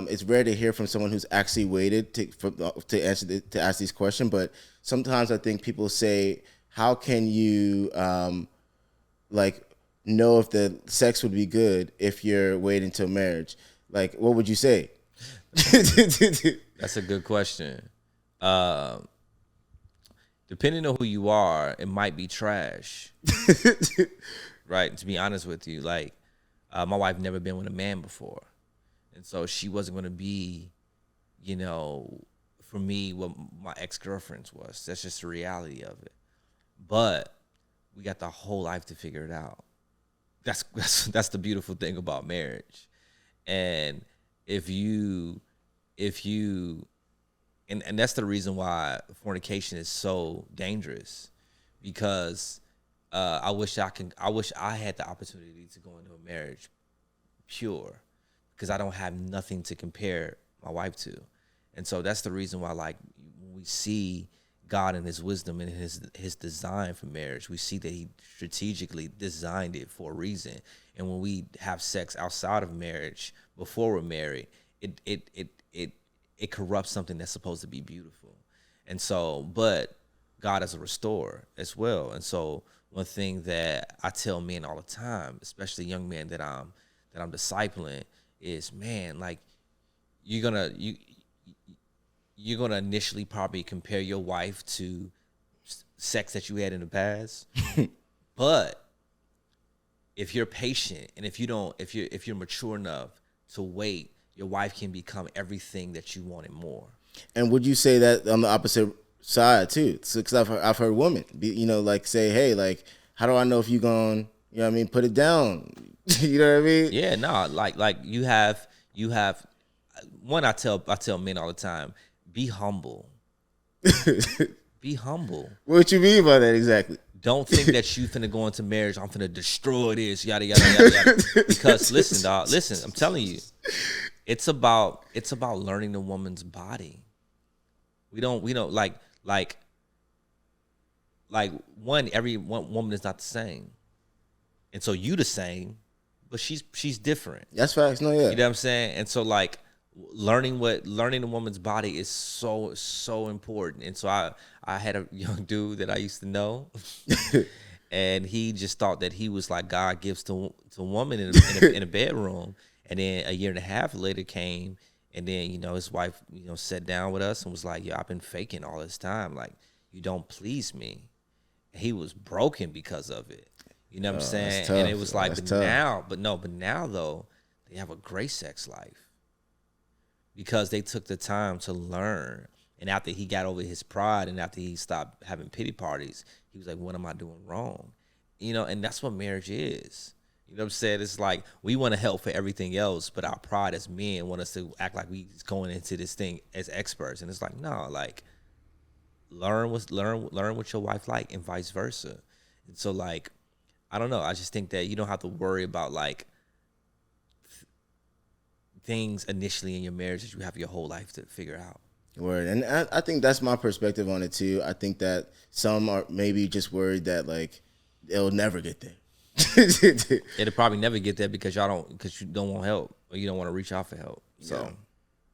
it's rare to hear from someone who's actually waited to ask these questions. But sometimes I think people say, how can you like know if the sex would be good if you're waiting till marriage? Like, what would you say? That's a good question. Depending on who you are, it might be trash. Right? To be honest with you, like, my wife never been with a man before. And so she wasn't going to be, you know, for me, what my ex-girlfriends was. That's just the reality of it. But we got the whole life to figure it out. That's the beautiful thing about marriage. And if you and that's the reason why fornication is so dangerous, because I wish I had the opportunity to go into a marriage pure, because I don't have nothing to compare my wife to. And so that's the reason why, like, when we see God and his wisdom and his design for marriage, we see that he strategically designed it for a reason. And when we have sex outside of marriage before we're married, it corrupts something that's supposed to be beautiful. And so, but God is a restorer as well. And so one thing that I tell men all the time, especially young men that I'm discipling, is, man, like, you're gonna initially probably compare your wife to sex that you had in the past. But if you're patient, and if you're mature enough to wait, your wife can become everything that you wanted more. And would you say that on the opposite side too? Because I've heard women, like, say, hey, like, how do I know if you going, you know what I mean, put it down? You know what I mean? Yeah, no, like you have one. I tell men all the time, be humble. Be humble. What you mean by that exactly? Don't think that you finna go into marriage, I'm finna destroy this, yada yada yada yada. Because listen, dog, I'm telling you, it's about learning the woman's body. We don't like every woman is not the same. And so you the same, but she's different. That's facts. No, yeah. You know what I'm saying? And so, like, learning the woman's body is so important. And so I had a young dude that I used to know, and he just thought that he was like God gives to a woman in a bedroom. And then a year and a half later came, and then, his wife, sat down with us and was like, "Yo, I've been faking all this time. Like, you don't please me." And he was broken because of it. You know what I'm saying? And it was like, but now though, they have a great sex life because they took the time to learn. And after he got over his pride, and after he stopped having pity parties, he was like, what am I doing wrong? And that's what marriage is. You know what I'm saying? It's like, we want to help for everything else, but our pride as men want us to act like we going into this thing as experts. And it's like, no, like, learn what your wife like, and vice versa. And so, like, I don't know. I just think that you don't have to worry about, like, things initially in your marriage that you have your whole life to figure out. Word. And I think that's my perspective on it too. I think that some are maybe just worried that, like, they'll never get there. It'll probably never get there because you don't want help, or you don't want to reach out for help. So. Yeah.